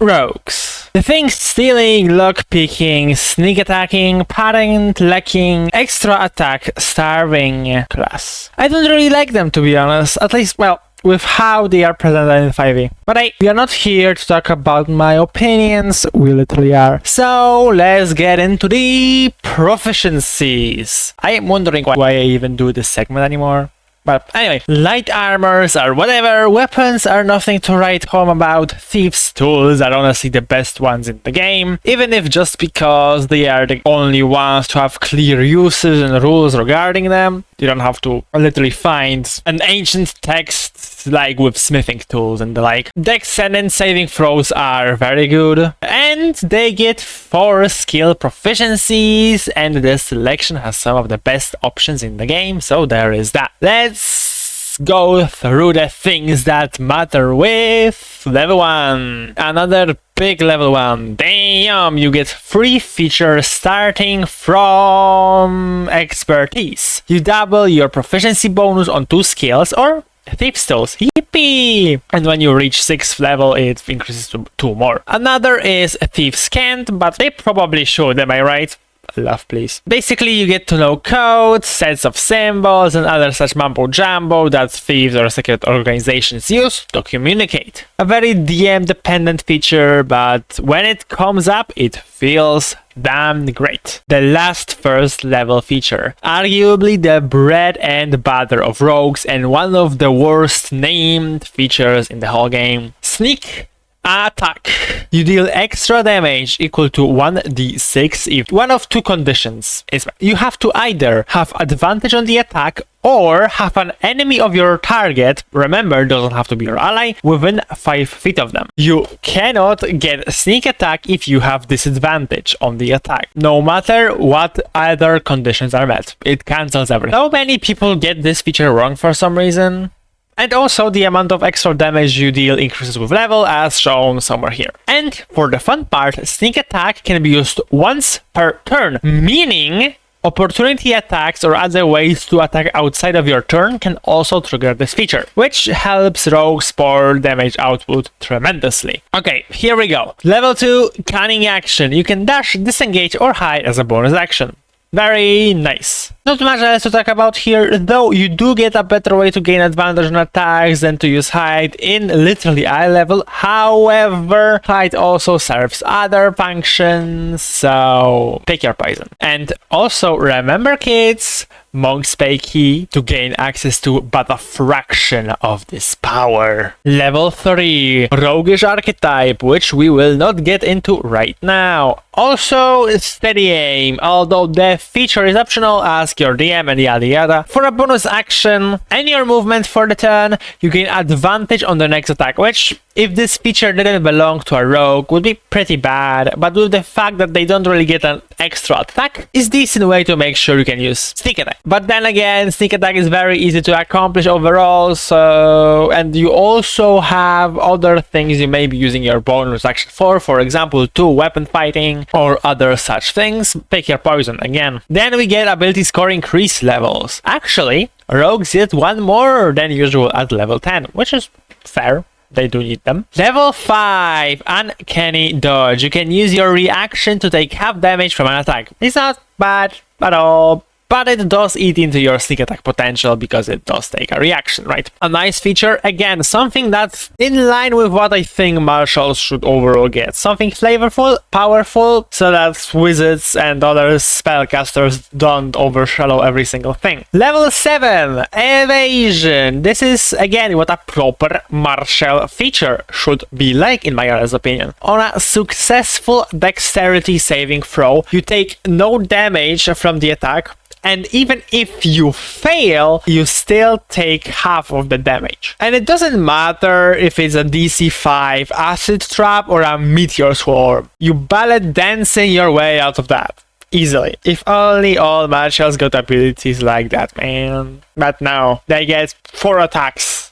Rogues. The things stealing, lockpicking, sneak attacking, patent lacking, extra attack, starving class. I don't really like them, to be honest, at least, well, with how they are presented in 5e. But hey, we are not here to talk about my opinions, we literally are. So let's get into the proficiencies. I am wondering why I even do this segment anymore. But anyway, light armors or whatever, weapons are nothing to write home about. Thieves' tools are honestly the best ones in the game, even if just because they are the only ones to have clear uses and rules regarding them. You don't have to literally find an ancient text like with smithing tools and the like. Dex and saving throws are very good, and they get 4 skill proficiencies, and the selection has some of the best options in the game, so there is that. Let's go through the things that matter with level 1. Another big level 1. Damn, you get 3 features starting from expertise. You double your proficiency bonus on 2 skills or Thief's Tools. Yippee! And when you reach 6th level, it increases to 2 more. Another is Thief's Cant, but they probably should, am I right? Love, please. Basically, you get to know codes, sets of symbols, and other such mumbo-jumbo that thieves or secret organizations use to communicate. A very DM-dependent feature, but when it comes up, it feels damn great. The last first level feature. Arguably the bread and butter of rogues and one of the worst named features in the whole game. Sneak attack. You deal extra damage equal to 1d6 if one of 2 conditions is met. You have to either have advantage on the attack or have an enemy of your target, remember, doesn't have to be your ally, within 5 feet of them. You cannot get sneak attack if you have disadvantage on the attack, no matter what other conditions are met. It cancels everything. So many people get this feature wrong for some reason. And also the amount of extra damage you deal increases with level, as shown somewhere here. And for the fun part, sneak attack can be used once per turn, meaning opportunity attacks or other ways to attack outside of your turn can also trigger this feature, which helps rogues pour damage output tremendously. Okay, here we go. Level 2, Cunning Action. You can dash, disengage, or hide as a bonus action. Very nice. Not much else to talk about here, though you do get a better way to gain advantage on attacks than to use hide in literally eye level. However, hide also serves other functions, so pick your poison. And also remember, kids, monks pay key to gain access to but a fraction of this power. Level 3, Roguish Archetype, which we will not get into right now. Also, steady aim, although the feature is optional, ask your DM and yada yada. For a bonus action and your movement for the turn, you gain advantage on the next attack, which, if this feature didn't belong to a rogue, would be pretty bad, but with the fact that they don't really get an extra attack, is a decent way to make sure you can use sneak attack. But then again, sneak attack is very easy to accomplish overall, so... and you also have other things you may be using your bonus action for example, 2 weapon fighting, or other such things. Pick your poison again. Then we get ability score increase levels. Actually, rogues get 1 more than usual at level 10, which is fair. They do need them. Level 5, Uncanny Dodge. You can use your reaction to take half damage from an attack. It's not bad at all, but it does eat into your sneak attack potential because it does take a reaction, right? A nice feature, again, something that's in line with what I think martials should overall get. Something flavorful, powerful, so that wizards and other spellcasters don't overshadow every single thing. Level 7, Evasion. This is, again, what a proper martial feature should be like, in my honest opinion. On a successful dexterity saving throw, you take no damage from the attack, and even if you fail, you still take half of the damage. And it doesn't matter if it's a DC 5 acid trap or a meteor swarm. You ballet dancing your way out of that. Easily. If only all martials got abilities like that, man. But no, they get 4 attacks.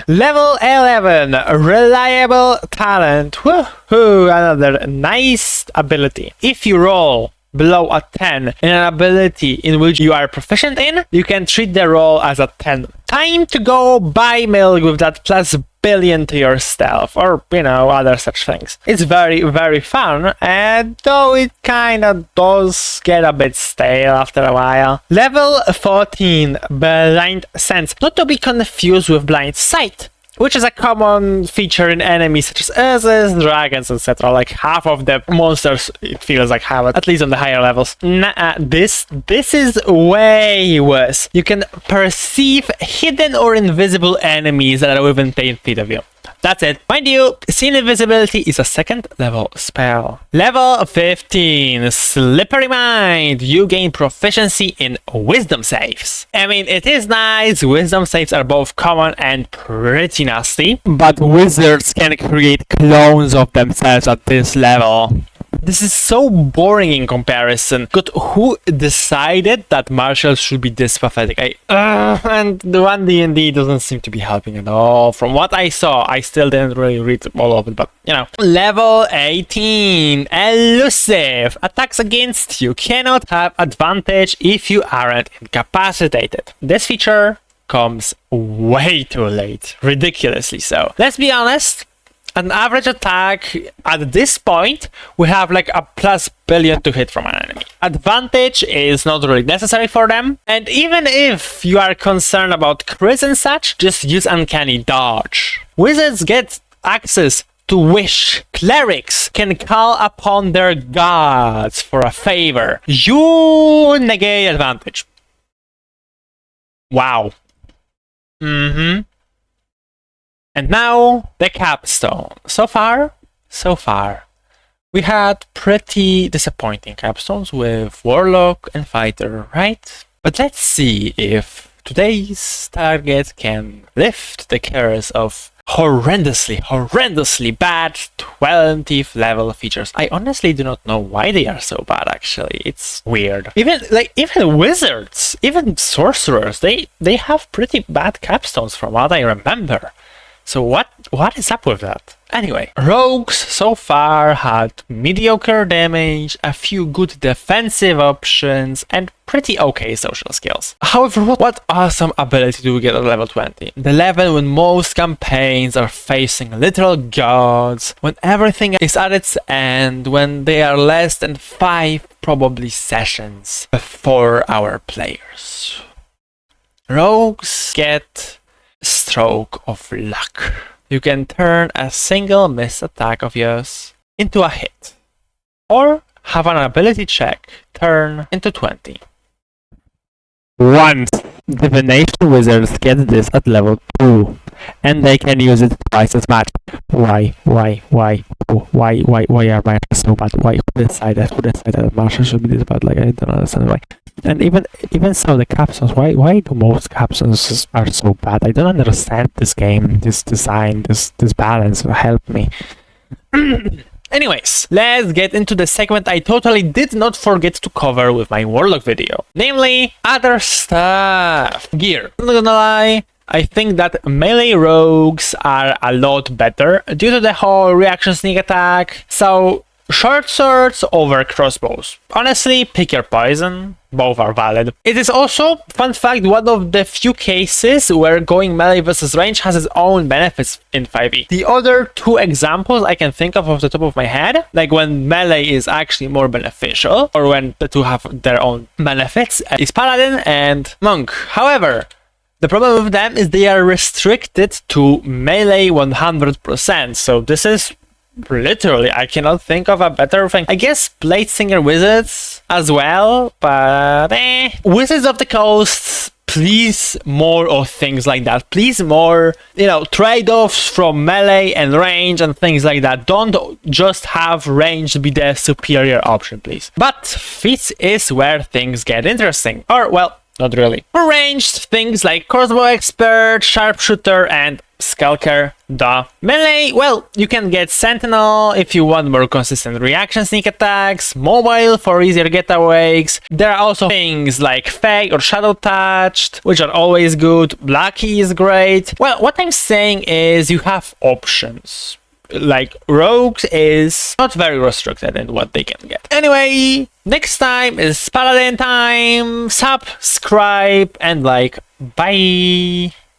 Level 11, Reliable Talent. Woohoo! Another nice ability. If you roll below a 10 in an ability in which you are proficient in, you can treat the roll as a 10. Time to go buy milk with that plus billion to your stealth, or, you know, other such things. It's very, very fun, and though it kinda does get a bit stale after a while. Level 14, Blind Sense. Not to be confused with Blind Sight, which is a common feature in enemies such as Ursus, dragons, etc. Like half of the monsters, it feels like have it, at least on the higher levels. Nah, this is way worse. You can perceive hidden or invisible enemies that are within 10 feet of you. That's it. Mind you, Seen Invisibility is a second level spell. Level 15, Slippery Mind. You gain proficiency in wisdom saves. I mean, it is nice. Wisdom saves are both common and pretty nasty, but wizards can create clones of themselves at this level. This is so boring in comparison. But who decided that martials should be this pathetic? And the one DnD doesn't seem to be helping at all. From what I saw, I still didn't really read all of it, but you know. Level 18, Elusive. Attacks against you cannot have advantage if you aren't incapacitated. This feature comes way too late. Ridiculously so. Let's be honest. An average attack at this point, we have like a plus billion to hit from an enemy. Advantage is not really necessary for them. And even if you are concerned about crits and such, just use Uncanny Dodge. Wizards get access to Wish. Clerics can call upon their gods for a favor. You negate advantage. Wow. And now, the capstone. So far, we had pretty disappointing capstones with Warlock and Fighter, right? But let's see if today's target can lift the curse of horrendously bad 20th level features. I honestly do not know why they are so bad, actually. It's weird. Even wizards, even sorcerers, they have pretty bad capstones from what I remember. So what is up with that? Anyway, rogues so far had mediocre damage, a few good defensive options, and pretty okay social skills. However, what awesome ability do we get at level 20? The level when most campaigns are facing literal gods, when everything is at its end, when they are less than 5 probably sessions before our players. Rogues get Stroke of Luck. You can turn a single missed attack of yours into a hit, or have an ability check turn into 20. Once divination wizards get this at level 2, and they can use it twice as much. Why are martials so bad? Who decided that martials should be this bad? Like, I don't understand why. And even so, the capstones, why do most capstones are so bad? I don't understand this game, this design, this balance. Help me. Anyways, let's get into the segment I totally did not forget to cover with my Warlock video. Namely, other stuff. Gear. I'm not gonna lie, I think that melee rogues are a lot better due to the whole reaction sneak attack. So, short swords over crossbows. Honestly, pick your poison. Both are valid. It is also, fun fact, one of the few cases where going melee versus range has its own benefits in 5e. The other two examples I can think of off the top of my head, like when melee is actually more beneficial, or when the two have their own benefits, is Paladin and Monk. However, the problem with them is they are restricted to melee 100%, so this is literally, I cannot think of a better thing. I guess Bladesinger Wizards as well, but Wizards of the Coast, please more of things like that. Please more, trade-offs from melee and range and things like that. Don't just have range be the superior option, please. But feats is where things get interesting. Or, well, not really. For ranged, things like Crossbow Expert, Sharpshooter, and Skulker, duh. Melee, well, you can get Sentinel if you want more consistent reaction sneak attacks, Mobile for easier getaways. There are also things like Fey or Shadow Touched, which are always good. Lucky is great. Well, what I'm saying is you have options. like rogues is not very restricted in what they can get. Anyway, next time is Paladin time. Subscribe and like, bye.